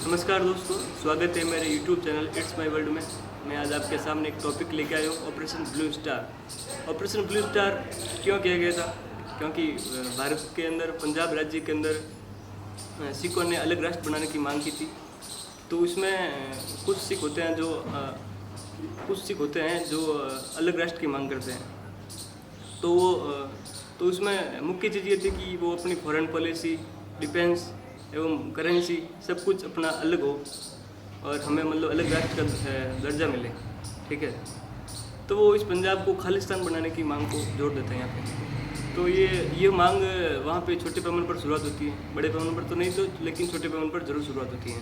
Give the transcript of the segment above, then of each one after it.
नमस्कार दोस्तों, स्वागत है मेरे YouTube channel it's my world में। मैं आज आपके सामने एक टॉपिक लेके आया हूँ, operation blue star. Operation blue star क्यों किया गया था? क्योंकि भारत के अंदर, पंजाब राज्य के अंदर सिखों ने अलग राष्ट्र बनाने की मांग की थी। तो इसमें कुछ सिख होते हैं जो अलग राष्ट्र की मांग करते हैं। तो उसमें मुख्य चीज़ ये थी कि वो अपनी फॉरेन पॉलिसी, डिफेंस एवं करेंसी सब कुछ अपना अलग हो और हमें अलग राष्ट्र का दर्जा मिले। ठीक है, तो वो इस पंजाब को खालिस्तान बनाने की मांग को जोड़ देते हैं यहाँ पे। तो ये मांग वहाँ पे छोटे पैमाने पर शुरुआत होती है, बड़े पैमाने पर तो नहीं, तो लेकिन छोटे पैमाने पर जरूर शुरुआत होती है।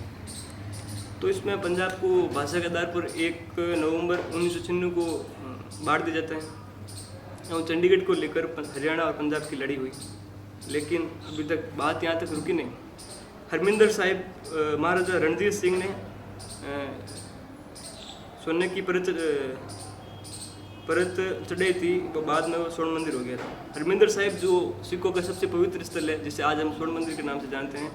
तो इसमें पंजाब को भाषा के आधार पर 1 नवंबर 1996 को बांट दिया जाता है और चंडीगढ़ को लेकर हरियाणा और पंजाब की लड़ी हुई। लेकिन अभी तक बात यहाँ तक रुकी नहीं। हरमिंदर साहिब महाराजा रणजीत सिंह ने सोने की परत चढ़ाई थी, तो बाद में वो स्वर्ण मंदिर हो गया था। हरमिंदर साहिब जो सिखों का सबसे पवित्र स्थल है, जिसे आज हम स्वर्ण मंदिर के नाम से जानते हैं,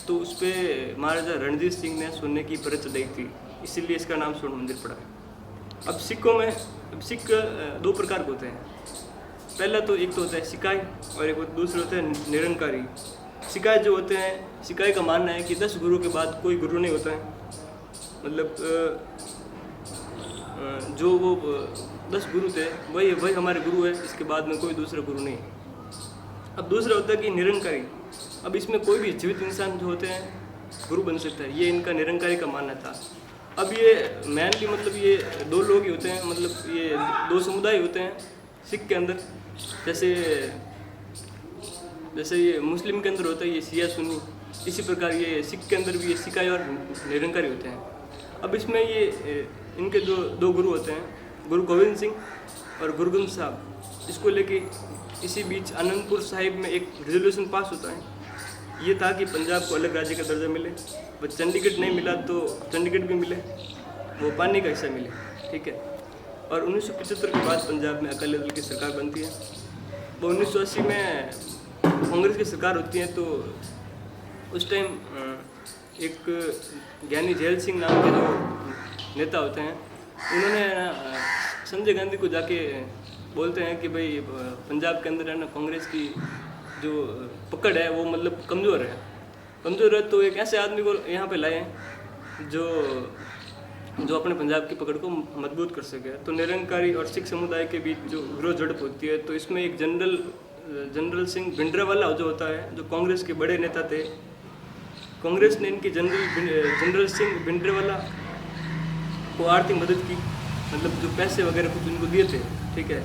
तो उस पर महाराजा रणजीत सिंह ने सोने की परत चढ़ाई थी, इसीलिए इसका नाम स्वर्ण मंदिर पड़ा है। अब सिख 2 प्रकार के होते हैं। पहला तो एक तो होता है सिकाई और एक दूसरे होते हैं निरंकारी। सिकाई जो होते हैं, सिकाई का मानना है कि 10 गुरु के बाद कोई गुरु नहीं होता है। जो वो 10 गुरु थे वही हमारे गुरु है, इसके बाद में कोई दूसरा गुरु नहीं है। अब दूसरा होता है कि निरंकारी। अब इसमें कोई भी जीवित इंसान जो होते हैं गुरु बन सकता है, ये इनका निरंकारी का मानना था। अब ये मेनली ये 2 लोग ही होते हैं, ये 2 समुदाय होते हैं सिख के अंदर। जैसे ये मुस्लिम के अंदर होता है ये शिया सुन्नी, इसी प्रकार ये सिख के अंदर भी ये सिकाई और निरंकारी होते हैं। अब इसमें ये इनके जो 2 गुरु होते हैं, गुरु गोविंद सिंह और गुरु ग्रंथ साहब, इसको लेके इसी बीच आनंदपुर साहिब में एक रेजोल्यूशन पास होता है। ये था कि पंजाब को अलग राज्य का दर्जा मिले, बस चंडीगढ़ नहीं मिला तो चंडीगढ़ भी मिले, वो पानी का हिस्सा मिले। ठीक है, और 1975 के बाद पंजाब में अकाली दल की सरकार बनती है। वो 1980 में कांग्रेस की सरकार होती है। तो उस टाइम एक ज्ञानी झैल सिंह नाम के जो नेता होते हैं, उन्होंने संजय गांधी को जाके बोलते हैं कि भाई पंजाब के अंदर है ना, कांग्रेस की जो पकड़ है वो कमज़ोर है, तो एक ऐसे आदमी को यहाँ पे लाए जो अपने पंजाब की पकड़ को मजबूत कर सके। तो निरंकारी और सिख समुदाय के बीच जो विरोध झड़प होती है, तो इसमें एक जनरल सिंह भिंडरावाला जो होता है, जो कांग्रेस के बड़े नेता थे। कांग्रेस ने इनकी जनरल सिंह भिंडरावाला को आर्थिक मदद की, जो पैसे वगैरह कुछ उनको दिए थे। ठीक है,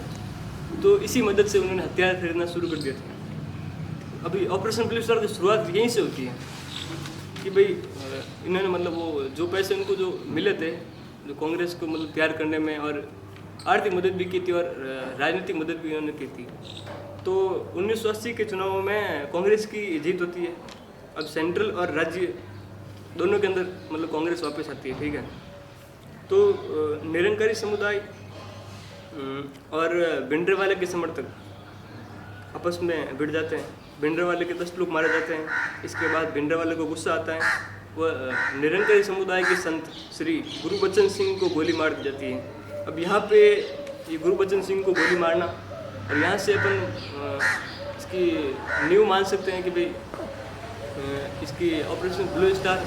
तो इसी मदद से उन्होंने हथियार खरीदना शुरू कर दिया था। अभी ऑपरेशन ब्लू स्टार की शुरुआत यहीं से होती है कि भाई इन्होंने वो जो पैसे उनको जो मिले थे, जो कांग्रेस को तैयार करने में, और आर्थिक मदद भी की थी और राजनीतिक मदद भी उन्होंने की थी। तो 1980 के चुनावों में कांग्रेस की जीत होती है। अब सेंट्रल और राज्य दोनों के अंदर कांग्रेस वापस आती है। ठीक है, तो निरंकारी समुदाय और भिंडरावाले के समर्थक आपस में भिड़ जाते हैं। भिंडरावाले के 10 लोग मारे जाते हैं। इसके बाद भिंडरावाले को गुस्सा आता है, वह निरंकारी समुदाय के संत श्री गुरबचन सिंह को गोली मार दी जाती है। अब यहाँ पे ये गुरबचन सिंह को गोली मारना, और यहाँ से अपन इसकी नींव मान सकते हैं कि भाई इसकी ऑपरेशन ब्लू स्टार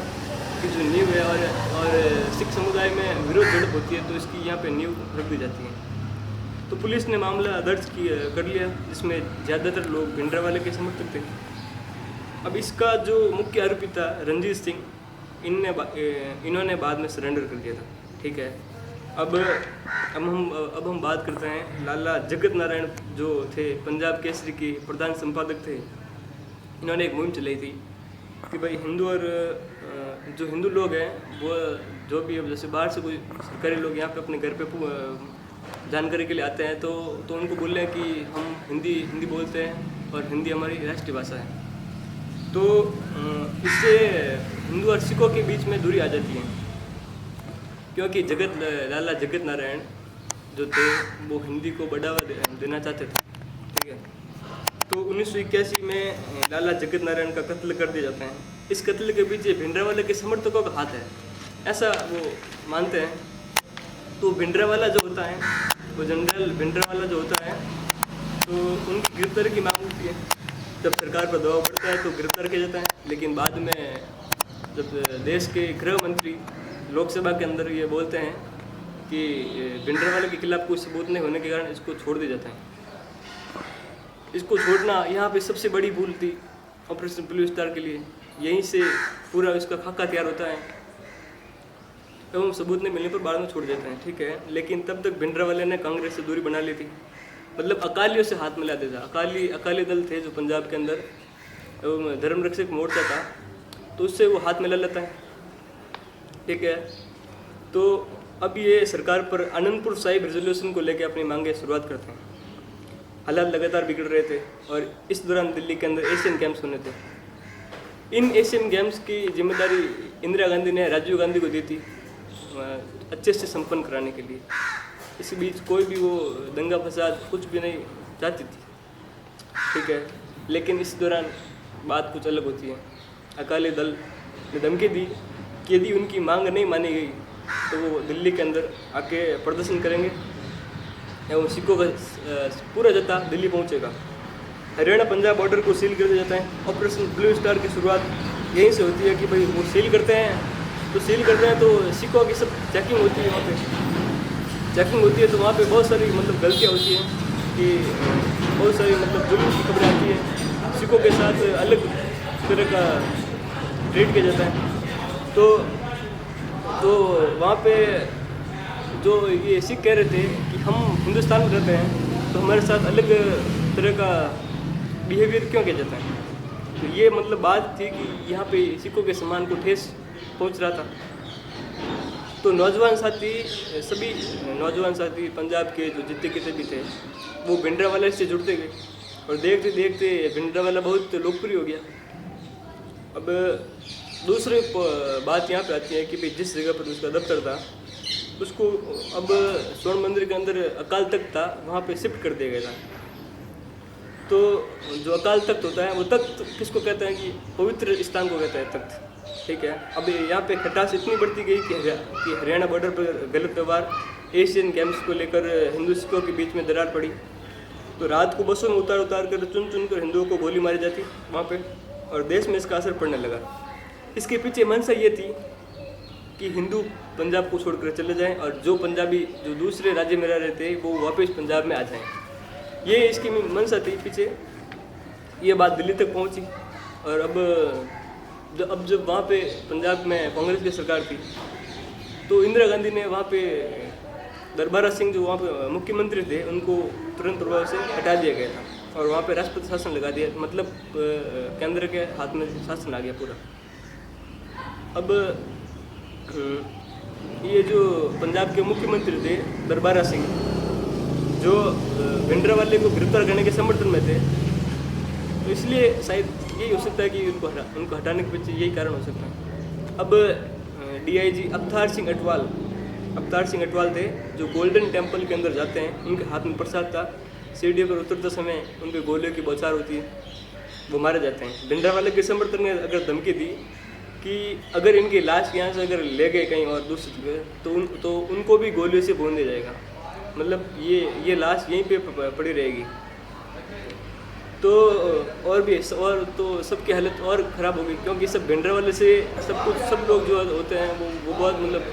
की जो नींव है, और सिख समुदाय में विरोध झड़प होती है, तो इसकी यहाँ पे नींव रख दी जाती है। तो पुलिस ने मामला दर्ज कर लिया, जिसमें ज़्यादातर लोग भिंडरावाले के समर्थक थे। अब इसका जो मुख्य आरोपी था रणजीत सिंह, इन्होंने बाद में सरेंडर कर दिया था। ठीक है, अब हम बात करते हैं लाला जगत नारायण जो थे, पंजाब केसरी के प्रधान संपादक थे। इन्होंने एक मुहिम चलाई थी कि भाई हिंदू और जो हिंदू लोग हैं, वो जो भी, अब जैसे बाहर से कोई सरकारी लोग यहाँ पे अपने घर पे जानकारी के लिए आते हैं, तो उनको बोल रहे हैं कि हम हिंदी बोलते हैं और हिंदी हमारी राष्ट्रीय भाषा है। तो इससे हिंदू और सिखों के बीच में दूरी आ जाती है, क्योंकि लाला जगत नारायण जो थे वो हिंदी को बढ़ावा देना चाहते थे। ठीक है, तो 1981 में लाला जगत नारायण का कत्ल कर दिया जाता है। इस कत्ल के पीछे भिंडरावाला के समर्थकों का हाथ है, ऐसा वो मानते हैं। तो भिंडरावाला जो होता है, वो जनरल भिंडरावाला जो होता है, तो उनकी गिरफ्तारी की मांग होती है। जब सरकार पर दबाव पड़ता है तो गिरफ्तार किया जाता है। लेकिन बाद में जब देश के गृह मंत्री लोकसभा के अंदर ये बोलते हैं कि भिंडरावाला के खिलाफ कोई सबूत नहीं होने के कारण इसको छोड़ दिया जाता है। इसको छोड़ना यहाँ पे सबसे बड़ी भूल थी ऑपरेशन ब्लू स्टार के लिए। यहीं से पूरा इसका खाका तैयार होता है एवं सबूत नहीं मिलने पर बाद में छोड़ देते हैं, ठीक है। लेकिन तब तक भिंडरावाले ने कांग्रेस से दूरी बना ली थी, मतलब अकालियों से हाथ मिला देता। अकाली दल थे जो पंजाब के अंदर एवं धर्मरक्षक मोर्चा था, तो उससे वो हाथ मिला लेता है, ठीक है। तो अब ये सरकार पर आनंदपुर साहिब रेजोल्यूशन को लेकर अपनी मांगे शुरुआत करते हैं। हालात लगातार बिगड़ रहे थे और इस दौरान दिल्ली के अंदर एशियन गेम्स होने थे। इन एशियन गेम्स की जिम्मेदारी इंदिरा गांधी ने राजीव गांधी को दी थी अच्छे से संपन्न कराने के लिए। इस बीच कोई भी वो दंगा फसाद कुछ भी नहीं चाहती थी, ठीक है। लेकिन इस दौरान बात कुछ अलग होती है। अकाली दल ने धमकी दी कि यदि उनकी मांग नहीं मानी गई तो वो दिल्ली के अंदर आके प्रदर्शन करेंगे एवं सिखों का पूरा जत्था दिल्ली पहुंचेगा। हरियाणा पंजाब बॉर्डर को सील कर दिया जाता है। ऑपरेशन ब्लू स्टार की शुरुआत यहीं से होती है कि भाई वो सील करते हैं, तो सील करते हैं तो सिखों की सब चेकिंग होती है। वहाँ पे चेकिंग होती है तो वहाँ पे बहुत सारी मतलब गलतियाँ होती हैं कि बहुत सारी मतलब जुल्म की खबरें आती है। सिखों के साथ अलग तरह का ट्रीट किया जाता है। तो वहाँ पे जो ये सिख कह रहे थे कि हम हिंदुस्तान में रहते हैं तो हमारे साथ अलग तरह का बिहेवियर क्यों किया जाता है। तो ये मतलब बात थी कि यहाँ पे सिखों के सम्मान को ठेस पहुँच रहा था। तो नौजवान साथी, सभी नौजवान साथी पंजाब के जो जितने कितने भी थे वो भिंडरावाला से जुड़ते गए और देखते देखते भिंडरावाला बहुत लोकप्रिय हो गया। अब दूसरी बात यहाँ पे आती है कि भाई जिस जगह पर उसका दफ्तर था उसको अब स्वर्ण मंदिर के अंदर अकाल तख्त था, वहाँ पे शिफ्ट कर दिया गया था। तो जो अकाल तख्त होता है वो तख्त किसको कहते हैं कि पवित्र स्थान को कहता है तख्त, ठीक है। अब यहाँ पे खटास इतनी बढ़ती गई कि हरियाणा बॉर्डर पर गलत व्यवहार, एशियन गेम्स को लेकर हिंदू सिखों के बीच में दरार पड़ी। तो रात को बसों में उतार कर चुन कर हिंदुओं को गोली मारी जाती वहाँ पे, और देश में इसका असर पड़ने लगा। इसके पीछे मंशा ये थी कि हिंदू पंजाब को छोड़कर चले जाएं और जो पंजाबी जो दूसरे राज्य में रह रहे थे वो वापस पंजाब में आ जाएं। ये इसकी मंशा थी पीछे। ये बात दिल्ली तक पहुंची और अब जब वहाँ पे पंजाब में कांग्रेस की सरकार थी तो इंदिरा गांधी ने वहाँ पे दरबारा सिंह जो वहाँ पे मुख्यमंत्री थे उनको तुरंत प्रभाव से हटा दिया गया था और वहाँ पे राष्ट्रपति शासन लगा दिया, मतलब केंद्र के हाथ में शासन आ गया पूरा। अब ये जो पंजाब के मुख्यमंत्री थे दरबारा सिंह, जो भिंडरावाले को गिरफ्तार करने के समर्थन में थे, तो इसलिए शायद यही हो सकता है कि उनको हटाने के पीछे यही कारण हो सकता है। अब डीआईजी अवतार सिंह अटवाल थे जो गोल्डन टेम्पल के अंदर जाते हैं, उनके हाथ में प्रसाद था। सीढ़ी पर उतरते समय उनके गोलियों की बौछार होती है, वो मारे जाते हैं। भिंडरावाले के समर्थन ने अगर धमकी दी कि अगर इनकी लाश यहाँ से अगर ले गए कहीं और दूसरी जगह तो उनको भी गोलियों से भून दिया जाएगा, मतलब ये लाश यहीं पे पड़ी रहेगी। तो और तो सबकी हालत और ख़राब हो गई क्योंकि सब भिंडरावाले से सब लोग जो होते हैं वो बहुत मतलब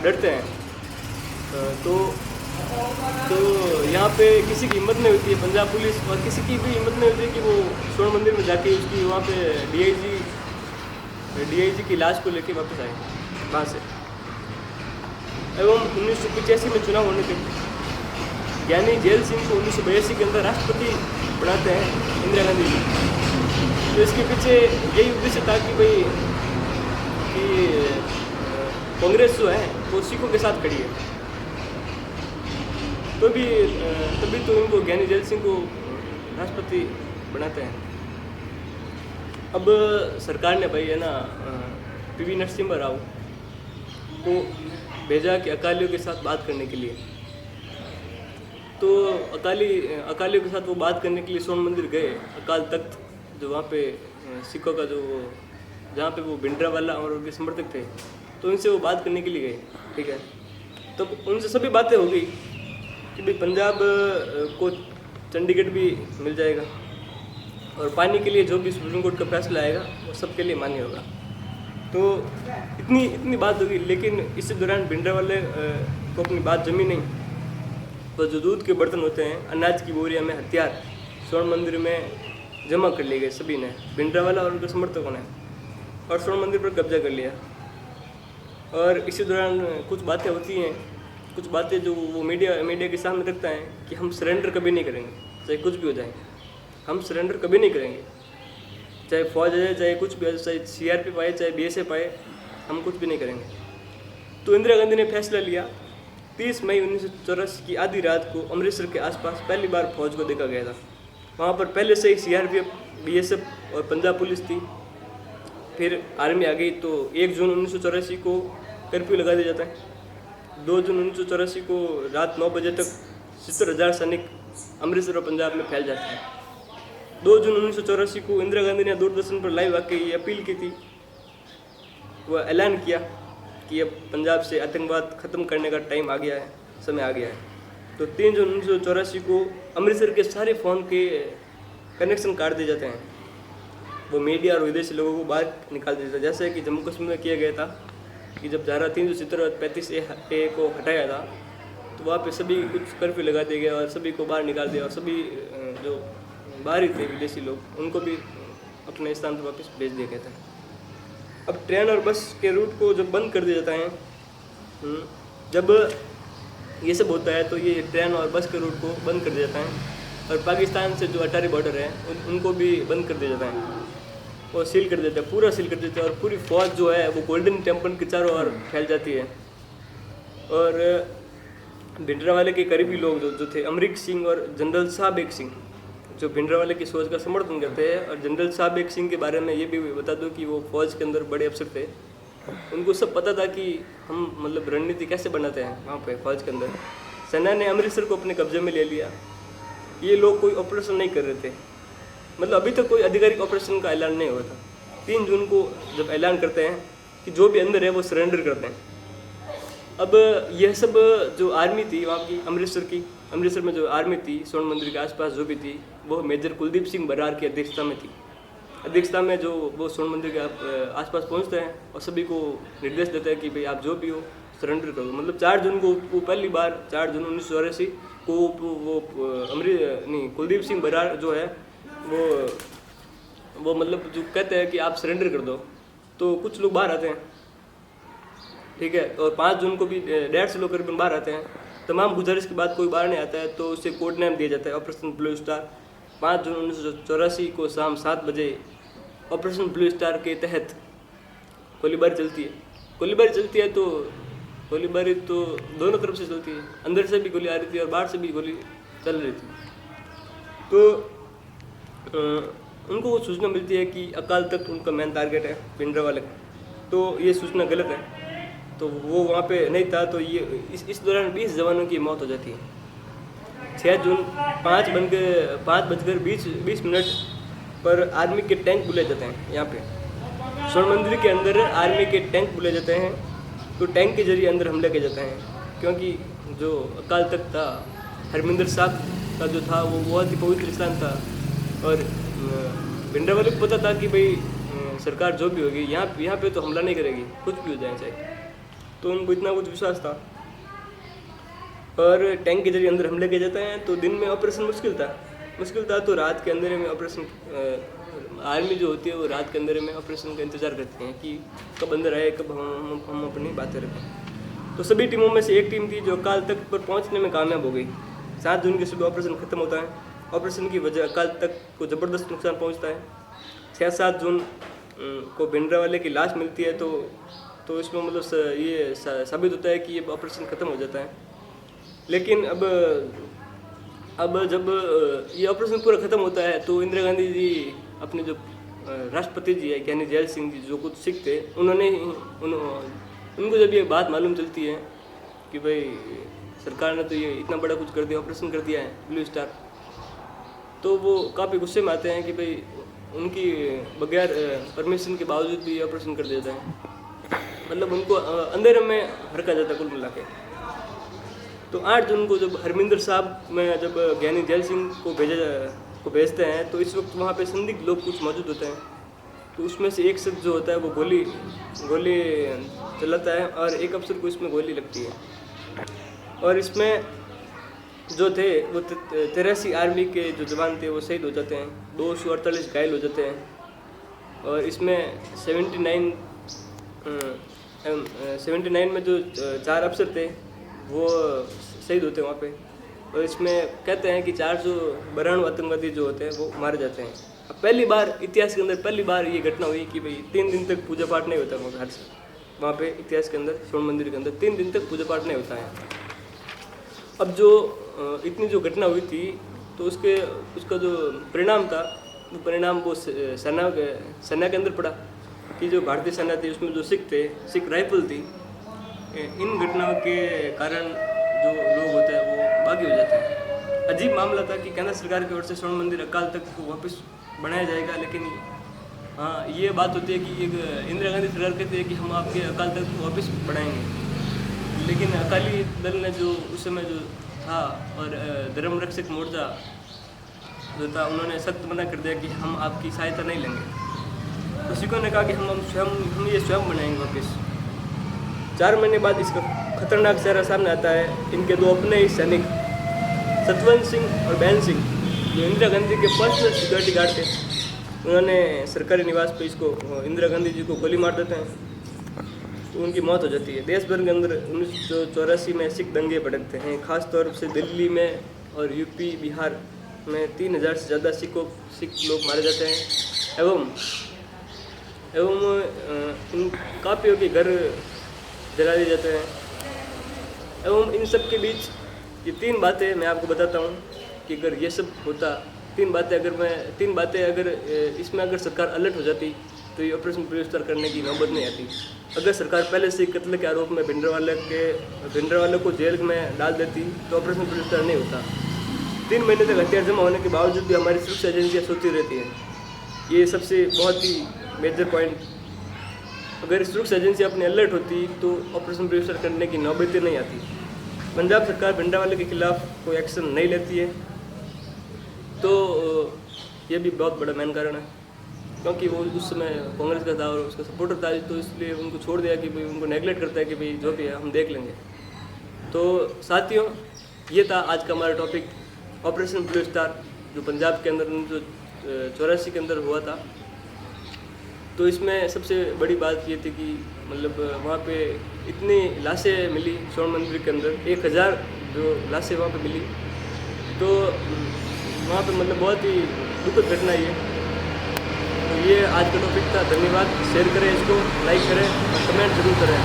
डरते हैं। तो यहाँ पे किसी की हिम्मत नहीं होती है, पंजाब पुलिस और किसी की भी हिम्मत नहीं होती है कि वो स्वर्ण मंदिर में जाके उसकी वहाँ पे डीआईजी की लाश को लेके वापस आए वहाँ से। एवं 1985 में चुनाव होने थे। ज्ञानी जेल सिंह को 1982 के अंदर राष्ट्रपति बनाते हैं इंदिरा गांधी जी। तो इसके पीछे यही उद्देश्य था कि भाई कांग्रेस जो है वो सिखों के साथ खड़ी है। तो तभी तो इनको ज्ञानी जेल सिंह को राष्ट्रपति बनाते हैं। अब सरकार ने भाई है ना पीवी नरसिम्हा राव को भेजा कि अकालियों के साथ बात करने के लिए। तो अकालियों के साथ वो बात करने के लिए स्वर्ण मंदिर गए। अकाल तख्त जो वहाँ पे सिखों का जो जहाँ पे वो भिंडरावाला और उनके समर्थक थे, तो उनसे वो बात करने के लिए गए। ठीक है, तो उनसे सभी बातें हो गई कि भाई पंजाब को चंडीगढ़ भी मिल जाएगा और पानी के लिए जो भी सुप्रीम कोर्ट का फैसला आएगा वो सबके लिए मान्य होगा। तो इतनी बात होगी, लेकिन इस दौरान भिंडरावाले को अपनी बात जमी नहीं। तो जो दूध के बर्तन होते हैं, अनाज की बोरियां में हथियार स्वर्ण मंदिर में जमा कर लिए गए सभी ने, भिंडरावाला और उनके समर्थकों ने, और स्वर्ण मंदिर पर कब्जा कर लिया। और इसी दौरान कुछ बातें होती हैं, कुछ बातें जो वो मीडिया के सामने रखता है कि हम सरेंडर कभी नहीं करेंगे, चाहे कुछ भी हो जाए, हम सरेंडर कभी नहीं करेंगे, चाहे फौज आ जाए, चाहे कुछ भी, चाहे CRP आए, चाहे BSF आए, हम कुछ भी नहीं करेंगे। तो इंदिरा गांधी ने फैसला लिया। 30 मई 1984 की आधी रात को अमृतसर के आसपास पहली बार फौज को देखा गया था। वहाँ पर पहले से ही CRPF, BSF और पंजाब पुलिस थी। फिर आर्मी आ गई। तो 1 जून 1984 को कर्फ्यू लगा दिया जाता है। 2 जून 1984 को रात 9 बजे तक 70,000 सैनिक अमृतसर और पंजाब में फैल जाते हैं। 2 जून 1984 को इंदिरा गांधी ने दूरदर्शन पर लाइव आके ये अपील की थी, वह ऐलान किया कि अब पंजाब से आतंकवाद ख़त्म करने का टाइम आ गया है, समय आ गया है। तो 3 जून 1984 को अमृतसर के सारे फ़ोन के कनेक्शन काट दिए जाते हैं। वो मीडिया और विदेशी लोगों को बाहर निकाल दिया जाता है, जैसे कि जम्मू कश्मीर में किया गया था कि जब धारा 370-35A को हटाया था, तो वहाँ पे सभी कुछ कर्फ्यू लगा दिया गया और सभी को बाहर निकाल दिया, और सभी जो बाहरी थे विदेशी लोग, उनको भी अपने स्थान पर वापस भेज दिया गया था। अब ट्रेन और बस के रूट को जब बंद कर दिया जाता है, जब ये सब होता है तो ये ट्रेन और बस के रूट को बंद कर दिया जाता है, और पाकिस्तान से जो अटारी बॉर्डर है उनको भी बंद कर दिया जाता है और सील कर देते हैं, पूरा सील कर देते हैं। और पूरी फौज जो है वो गोल्डन टेम्पल के चारों ओर फैल जाती है। और भिंडरावाले के करीबी लोग जो थे, अमरीक सिंह और जनरल साहब सिंह, जो भिंडरावाले की सोच का समर्थन करते हैं। और जनरल साहब सिंह के बारे में ये भी बता दूं कि वो फौज के अंदर बड़े अफसर थे, उनको सब पता था कि हम मतलब रणनीति कैसे बनाते हैं वहाँ पे फौज के अंदर। सेना ने अमृतसर को अपने कब्जे में ले लिया। ये लोग कोई ऑपरेशन नहीं कर रहे थे, मतलब अभी तक कोई आधिकारिक ऑपरेशन का ऐलान नहीं हुआ था। 3 जून को जब ऐलान करते हैं कि जो भी अंदर है वो सरेंडर करते हैं। अब यह सब जो आर्मी थी वहाँ की, अमृतसर में जो आर्मी थी स्वर्ण मंदिर के आसपास जो भी थी, वो मेजर कुलदीप सिंह बरार की अध्यक्षता में थी। अध्यक्षता में जो वो स्वर्ण मंदिर के आसपास पहुँचते हैं और सभी को निर्देश देते हैं कि भाई आप जो भी हो सरेंडर करो। मतलब 4 जून को वो पहली बार 4 जून 1984 को वो कुलदीप सिंह बरार जो है वो मतलब जो कहते हैं कि आप सरेंडर कर दो, तो कुछ लोग बाहर आते हैं, ठीक है। और 5 जून को भी 150 लोग करीबन बाहर आते हैं। तमाम गुजारिश के बाद कोई बाहर नहीं आता है तो उसे कोड नेम दिया जाता है ऑपरेशन ब्लू स्टार। 5 जून 1984 को शाम 7 बजे ऑपरेशन ब्लू स्टार के तहत गोलीबारी चलती है। तो गोलीबारी तो दोनों तरफ से चलती है, अंदर से भी गोली आ रही थी और बाहर से भी गोली चल रही थी। तो उनको वो सूचना मिलती है कि अकाल तख्त उनका मेन टारगेट है भिंडरावाले का। तो ये सूचना गलत है, तो वो वहाँ पे नहीं था। तो ये इस दौरान 20 जवानों की मौत हो जाती है। 6 जून 5:20 पर आर्मी के टैंक बुलाए जाते हैं। यहाँ पे स्वर्ण मंदिर के अंदर आर्मी के टैंक बुलाए जाते हैं। तो टैंक के जरिए अंदर हमले किए जाते हैं, क्योंकि जो अकाल तख्त था, हरमिंदर साहब का जो था, वो बहुत ही पवित्र स्थान था। और भिंडरावाले को पता था कि भाई सरकार जो भी होगी यहाँ पे तो हमला नहीं करेगी, कुछ भी हो जाए चाहे। तो उनको इतना कुछ विश्वास था और टैंक के जरिए अंदर हमले किए जाते हैं। तो दिन में ऑपरेशन मुश्किल था। तो रात के अंधेरे में ऑपरेशन, आर्मी जो होती है वो रात के अंधेरे में ऑपरेशन का इंतज़ार करती हैं कि कब अंदर आए, कब हम अपनी बातें रखें। तो सभी टीमों में से एक टीम थी जो अकाल तख्त पर पहुंचने में कामयाब हो गई। 7 जून के सुबह ऑपरेशन खत्म होता है। ऑपरेशन की वजह अकाल तख्त को ज़बरदस्त नुकसान पहुंचता है। 6-7 जून को भिंडरावाले की लाश मिलती है। तो इसमें मतलब ये साबित होता है कि ये ऑपरेशन ख़त्म हो जाता है। लेकिन अब जब ये ऑपरेशन पूरा ख़त्म होता है तो इंदिरा गांधी जी अपने जो राष्ट्रपति जी है ज्ञानी जैल सिंह जी, जो कुछ सिख थे, उनको जब ये बात मालूम चलती है कि भाई सरकार ने तो ये इतना बड़ा कुछ कर दिया, ऑपरेशन कर दिया है ब्लू स्टार। तो वो काफ़ी गुस्से में आते हैं कि भाई उनकी बगैर परमिशन के बावजूद भी ऑपरेशन कर दिया जाए, मतलब उनको अंधेरे में रखा जाता है कुल मिला के। तो 8 जून को जब हरमिंदर साहब में जब ज्ञानी जैल सिंह को भेजते हैं, तो इस वक्त वहाँ पे संदिग्ध लोग कुछ मौजूद होते हैं। तो उसमें से एक शख्स जो होता है वो गोली चलाता है और एक अफसर को इसमें गोली लगती है। और इसमें जो थे वो 83 आर्मी के जो जवान थे वो शहीद हो जाते हैं, 248 घायल हो जाते हैं। और इसमें 79 में जो 4 अफसर थे वो शहीद होते हैं वहाँ पे। और इसमें कहते हैं कि 492 आतंकवादी जो होते हैं वो मारे जाते हैं। अब पहली बार इतिहास के अंदर पहली बार ये घटना हुई कि भाई 3 दिन तक पूजा पाठ नहीं होता वहाँ पे इतिहास के अंदर, स्वर्ण मंदिर के अंदर 3 दिन तक पूजा पाठ नहीं होता है। अब जो इतनी जो घटना हुई थी तो उसका जो परिणाम था वो परिणाम वो सेना के अंदर पड़ा कि जो भारतीय सेना थी उसमें जो सिख राइफल थी, इन घटनाओं के कारण जो लोग होते हैं वो बागी हो जाते हैं। अजीब मामला था कि केंद्र सरकार की ओर से स्वर्ण मंदिर अकाल तक को वापस बनाया जाएगा, लेकिन हाँ ये बात होती है कि एक इंदिरा गांधी सरकार कहती है कि हम आपके अकाल तक को वापस बढ़ाएंगे, लेकिन अकाली दल ने जो उस समय जो था और धर्म रक्षक मोर्चा जो था उन्होंने सख्त मना कर दिया कि हम आपकी सहायता नहीं लेंगे। तो सिखों ने कहा कि हम ये स्वयं बनाएंगे वापस। 4 महीने बाद इसका खतरनाक चेहरा सामने आता है। इनके 2 अपने ही सैनिक सतवंत सिंह और बैन सिंह जो इंदिरा गांधी के पर्सनल सिक्योरिटी गार्ड थे, उन्होंने सरकारी निवास पे इसको इंदिरा गांधी जी को गोली मार देते हैं। तो उनकी मौत हो जाती है। देश भर के अंदर 1984 में सिख दंगे भड़कते हैं, ख़ास तौर से दिल्ली में और यूपी बिहार में 3000 से ज़्यादा सिख लोग मारे जाते हैं एवं इन काफियों के घर जला दिए जाते हैं। एवं इन सब के बीच ये 3 बातें मैं आपको बताता हूँ कि अगर ये सब होता, 3 बातें अगर इसमें अगर सरकार अलर्ट हो जाती तो ये ऑपरेशन ब्लू स्टार करने की नौबत नहीं आती। अगर सरकार पहले से कत्ल के आरोप में भिंडरवाले को जेल में डाल देती तो ऑपरेशन ब्लू स्टार नहीं होता। 3 महीने तक हथियार जमा होने के बावजूद भी हमारी सुरक्षा एजेंसियाँ सोती रहती हैं। ये सबसे बहुत ही मेजर पॉइंट। अगर सुरक्षा एजेंसी अपनी अलर्ट होती तो ऑपरेशन ब्लू स्टार करने की नौबत नहीं आती। पंजाब सरकार भिंडरवाले के खिलाफ कोई एक्शन नहीं लेती है, तो ये भी बहुत बड़ा मेन कारण है, क्योंकि वो उस समय कांग्रेस का था और उसका सपोर्टर था, तो इसलिए उनको छोड़ दिया कि भाई उनको नेगलेक्ट करता है कि भाई जो भी है हम देख लेंगे। तो साथियों, ये था आज का हमारा टॉपिक, ऑपरेशन ब्लू स्टार जो पंजाब के अंदर 1984 के अंदर हुआ था। तो इसमें सबसे बड़ी बात ये थी कि मतलब वहाँ पे इतनी लाशें मिली स्वर्ण मंदिर के अंदर, 1000 जो लाशें वहाँ पे मिली। तो वहाँ पे मतलब बहुत ही दुखद घटना ये। तो ये आज का टॉपिक था। धन्यवाद। शेयर करें इसको, लाइक करें और कमेंट जरूर करें।